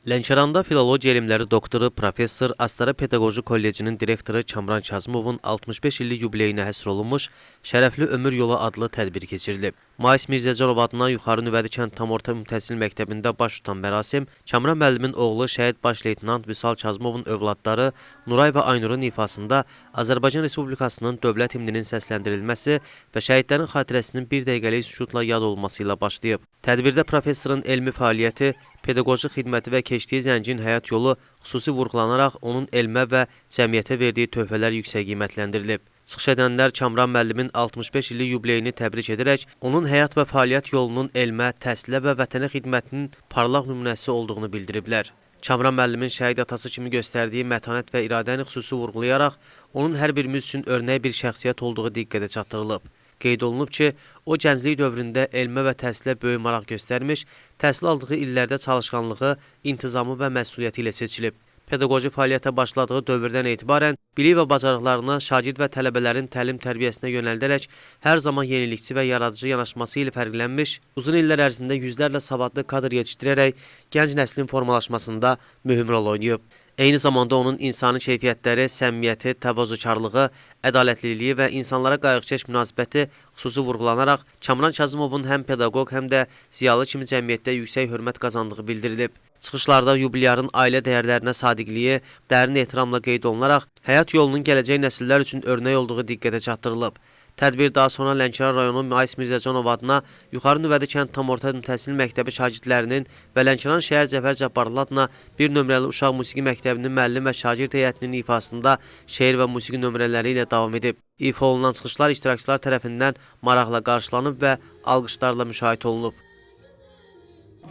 Lənkəranda filologiya elmləri doktoru, professor, Astara Pedaqoji Kollecinin direktoru Kamran Kazımovun 65 illik yubileyinə həsr olunmuş Şərəfli Ömür Yolu adlı tədbir keçirilib. Mais Mirzəcanov adına Yuxarı Nüvədi kənd tam orta təhsil məktəbində baş tutan mərasim, Kamran müəllimin oğlu şəhid baş leytenant Vüsal Kazımovun övladları Nuray və Aynurun ifasında Azərbaycan Respublikasının dövlət himninin səsləndirilməsi və şəhidlərin xatirəsinin bir dəqiqəlik sükutla yad olması ilə başlayıb. Tədbirdə professorun elmi fəaliyyəti, pedaqoji xidməti və keçdiyi zəngin həyat yolu xüsusi vurğulanaraq onun elmə və cəmiyyətə verdiyi töhfələr yüksək qiymətləndirilib. Çıxış edənlər Kamran müəllimin 65 illik yubileyini təbrik edərək, onun həyat və fəaliyyət yolunun elmə, təhsilə və vətənə xidmətinin parlaq nümunəsi olduğunu bildiriblər. Kamran müəllimin şəhid atası kimi göstərdiyi mətanət və iradəni xüsusi vurğulayaraq, onun hər birimiz üçün örnək bir şəxsiyyət olduğu diqqətə çatdırılıb. Qeyd olunub ki, o gənclik dövründə elmə və təhsilə böyük maraq göstərmiş, təhsil aldığı illərdə çalışqanlığı, intizamı və məsuliyyəti ilə seçilib. Pedaqoji fəaliyyətə başladığı dövrdən etibarən bilik və bacarıqlarını şagird və tələbələrin təlim-tərbiyəsinə yönəldərək hər zaman yenilikçi və yaradıcı yanaşması ilə fərqlənmiş, uzun illər ərzində yüzlərlə savadlı kadr yetişdirərək gənc nəslin formalaşmasında mühüm rol oynayıb. Eyni zamanda onun insani keyfiyyətləri, səmimiyyəti, təvazökarlığı, ədalətliliyi və insanlara qayğıkeş münasibəti xüsusi vurğulanaraq Kamran Kazımovun həm pedaqoq, həm də ziyalı kimi cəmiyyətdə yüksək hörmət qazandığı bildirilib. Çıxışlarda yubilyarın ailə dəyərlərinə sadiqliyi dərin ehtiramla qeyd olunaraq, həyat yolunun gələcək nəsillər üçün örnək olduğu diqqətə çatdırılıb. Tədbir daha sonra Lənkəran rayonu Mais Mirzəcanov adına Yuxarı Nüvədi kənd tam orta təhsil məktəbi şagirdlərinin və Lənkəran şəhər Cəfər Cabbarlı adına bir nömrəli uşaq musiqi məktəbinin müəllim və şagird heyətinin ifasında şeir və musiqi nömrələri ilə davam edib. İfa olunan çıxışlar iştirakçılar tərəfindən maraqla qarşılanıb və alqışlarla müşahidə olunub.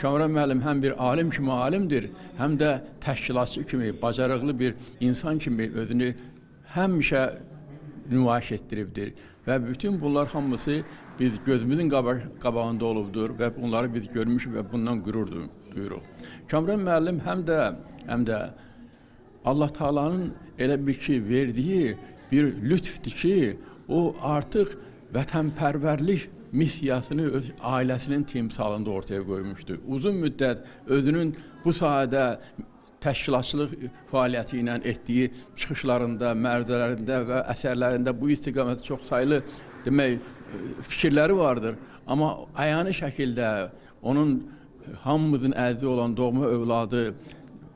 Kamran müəllim həm bir alim kimi alimdir, həm də təşkilatçı kimi, bacarıqlı bir insan kimi özünü həmişə nümayiş etdiribdir. Və bütün bunlar hamısı biz gözümüzün qabağında olubdur və bunları biz görmüşük və bundan qürur duyuruq. Kamran müəllim həm də Allah Taala'nın elə bir ki verdiyi bir lütfdir ki, o artıq vətənpərvərlik missiyasını öz ailəsinin timsalında ortaya qoymuşdur. Uzun müddət özünün bu sahədə təşkilatçılıq fəaliyyəti ilə etdiyi çıxışlarında, mərdələrində və əsərlərində bu istiqamətdə çox saylı fikirləri vardır. Amma əyani şəkildə onun hamımızın əzizi olan doğma övladı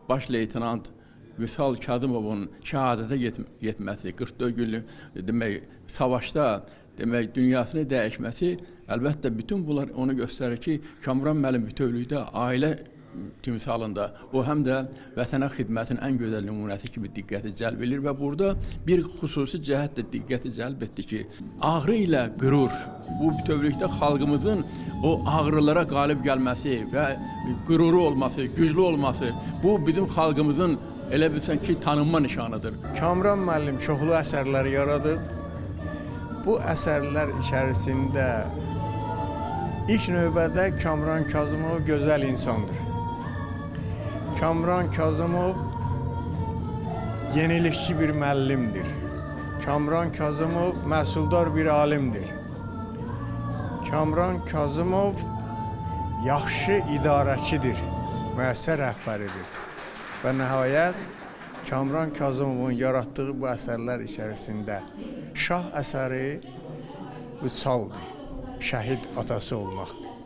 baş leytenant Vüsal Kazımovun şəhadətə yetməsi, 44 günlük savaşda dünyasını dəyişməsi, əlbəttə bütün bunlar onu göstərir ki, Kamran müəllim bütövlükdə ailə timsalında o həm də vətənə xidmətin ən gözəl nümunəsi kimi diqqəti cəlb edir və burada bir xüsusi cəhət də diqqəti cəlb etdi ki, ağrı ilə qürur, bu bütövlükdə xalqımızın o ağrılara qalib gəlməsi və qüruru olması, güclü olması, bu bizim xalqımızın elə bilsən ki, tanınma nişanıdır. Kamran müəllim çoxlu əsərlər yaradıb. Bu əsərlər içərisində ilk növbədə Kamran Kazımov gözəl insandır. Kamran Kazımov yenilikçi bir müəllimdir. Kamran Kazımov məhsuldar bir alimdir. Kamran Kazımov yaxşı idarəçidir, müəssər rəhbəridir. Və nəhayət Kamran Kazımovun yaratdığı bu əsərlər içərisində şah əsəri Vüsaldır, şəhid atası olmaqdır.